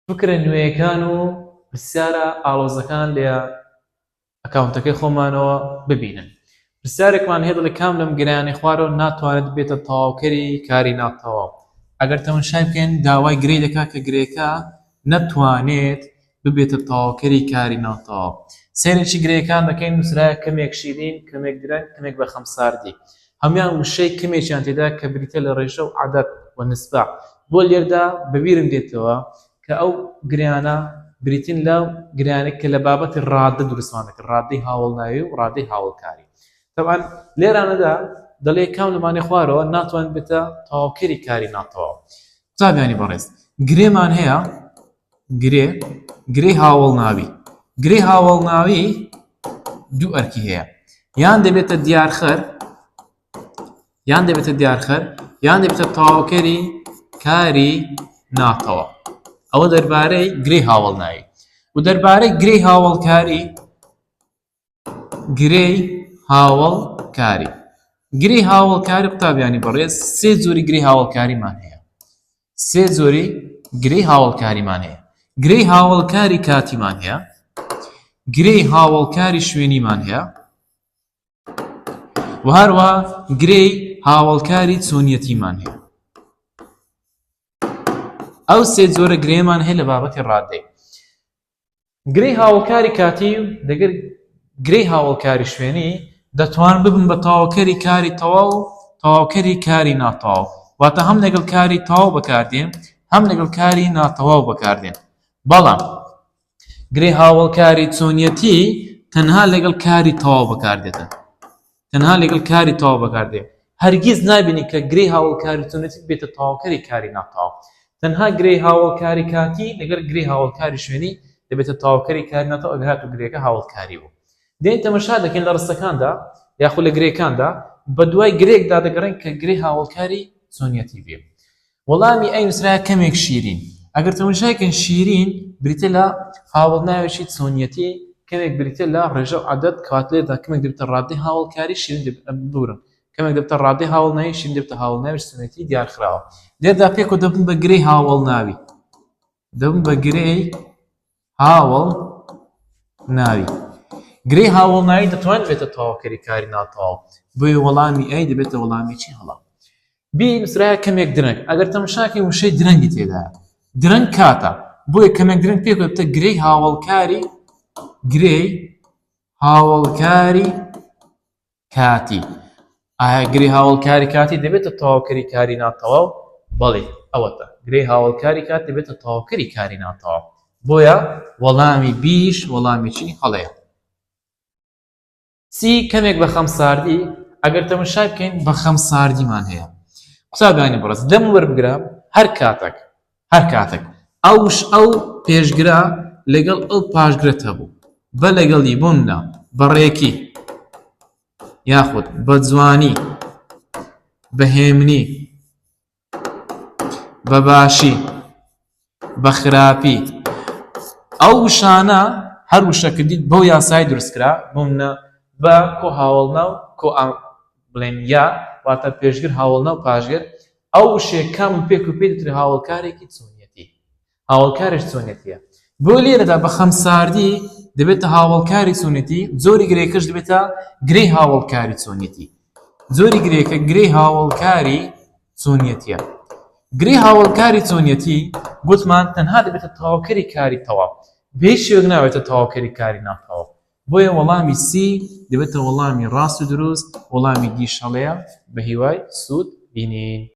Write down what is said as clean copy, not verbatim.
فکرە نوێیەکان و پرسیارە ئاڵۆزەکان لە ئەکاونتەکەی خۆمانەوە ببینن. پرسیارێکمان هەیە دەڵێ کام لەم گرانی خوارەوە ناتوانێت بێتە تەواوکەری کاری ناتەواو. ئەگەر تەماشای بکەین داوای گرەی دەکات کە گرێەکە نەتوانێت ببێتە تەواوکەری کاری ناتەواو. سەیرێکی گرەیەکان دەکەین نووسرایە کەمێک شیرین، کەمێک درەنگ، کەمێک بە خەمساردی. هەمویان وشەی کەمێکیان تێدا کە بریتە لە ڕێژە و عەدەد و نسبە. بۆ لێردا بەبیرم دێتەوە کە ئەو گریانە بریتین لە گرانێک کە لە بابەتی ڕادە دروستمان دەکرد، ڕادەی هاوڵناوی و ڕادەی هاوڵکاری. طبعاً لێرانەدا دەڵێ کام لەمانەی خوارەوە ناتوان بێتە تەواوکەری کاری ناتەواو. قوتابیانی بەڕێز، گرێمان هەیە، گرێ هاوڵناوی. گرێ هاوڵناوی دوو ئەرکی هەیە، یان دەبێتە دیارخەر یان دەبێتە تەواوکەری کاری ناتەواو. ئەوە دەربارەی گرێ هاوڵناوی. و دەربارەی گرێ هاوڵکاری، گرێ هاوڵکاری قوتابیانی بەڕێز سێ جۆری گرێ هاوڵکاریمان هەیە. گرێی هاوڵکاری کاتیمان هەیە، گرێی هاوڵکاری شوێنیمان هەیە، و هەروە گرێی هاوڵکاری چۆنیەتیمان هەیە. ئەو سێ جۆرە گرێمان هەیە لە بابەتی ڕادەی. گرێی هاوڵکاری کاتی و دەگەر گرێی هاوڵکاری شوێنی دەتوان ببن بە تەواوکەری کاری تەواو و تەواوکەری کاری ناتەواو. واتە هەم لەگەڵ کاری تەواو بەکاردێن، هەم لەگەڵ کاری ناتەواو بەکاردێن. بەڵام گرێی هاوڵکاری چۆنیەتی تەنها لەگەڵ کاری تەواو بەکاردێت. هەرگیز نابینی کە گرێی هاوڵکاری چۆنیەتی بێتە تەواوکەری کاری ناتەواو. تەنها گرێی هاوڵکاری کاتی لەگەڵ گرێی هاوڵکاری شوێنی دەبێتە تەواوکەری کاری ناتەواو ئەگەر هاتوو گرێەکە هاوڵکاری بوو. دێن تەماشا دەکەین لە ڕستەکاندا یاخود لە گرێکاندا بە دوای گرێکدا دەگەڕێن کە گرێی هاوڵکاری چۆنیەتی بێ. وەڵامی ئەی نووسرایە کەمێک شیرین. ئەگەر تەماشاکەن شیرین بریتە لە هاوڵناوێکی چۆنیەتی، کەمێک بریتە لە ڕێژە و عەدەد کەواتە لێردا کەمێک دەبێتە ڕادەی هاوڵکاری شیرین کەمێک دەبێتە ڕادەی هاوڵناوی شیرین دەبێتە هاوڵناوی چۆنیەتی دیارخراوە. لێردا پێکەوە دەبن بە گرێی هاوڵناوی. گرێی هاوڵناوی دەتوانێت بێتە تەواوکەری کاری ناتەواو. بۆیە وەڵامی ئەی دەبێتە وەڵامێکی هەڵا. بی نووسرایە کەمێک درەنگ. ئەگەر تەماشاکەین وشەی درەنگی تێدایە، درەنگ کاتە، بۆیە کەمێک درەنگ پێکەوە دەبێتە گرێی هاوڵکاری کاتی. ئایا گرێی هاوڵکاری کاتی دەبێتە تەواوکەری کاری ناتەواو؟ بەڵێ ئەوەتە، گرێی هاوڵکاری کات دەبێتە تەواوکەری کاری ناتەواو. بۆیە وەڵامی بیش وەڵامێکی هەڵەیە. سی کەمێک بە خەمساردی. ئەگەر تەماشا بکەین بە خەمساردیمان هەیە. قوتابیانی بەڕێز لەم وەربگرە هەر کاتێک ئەو پێشگرە لەگەڵ ئەو پاشگرە هەبوو بە لەگەڵی بوومنا بەڕێکی یاخود بە جوانی، بە هێمنی، بە باشی، بە خراپی، ئەو وشانە هەر وشەکردیت بەو یاسای دروستکرا بوومنا بە کۆ هاوڵنا و کۆ بڵێن یا واتە پێشگر هاوڵنا و پاشگر. ئەو وشەیە کام پێک و پێ دەترێت هاوڵکارێکی چۆنیەتی، هاوڵکارێک چۆنیەتیە. بۆ لێرەدا بە خەمساردی دەبێتە هاوڵکاری چۆنیەتی، جۆری گرێکەش دەبێتە گرێی هاوڵکاری چۆنیەتی. جۆری گرێکە گرێی هاوڵکاری چۆنیەتیە. گرێی هاوڵکاری چۆنیەتی گوتمان تەنها دەبێتە تەواوکەری کاری تەواو، بێ شێوەیەک ناوێتە تەواوکەری کاری ناتەواو. بۆیە وەڵامی سی دەبێتە وەڵامی ڕاست و دروست، وەڵامی دیش هەڵەیە. بە هیوای سوود بینین.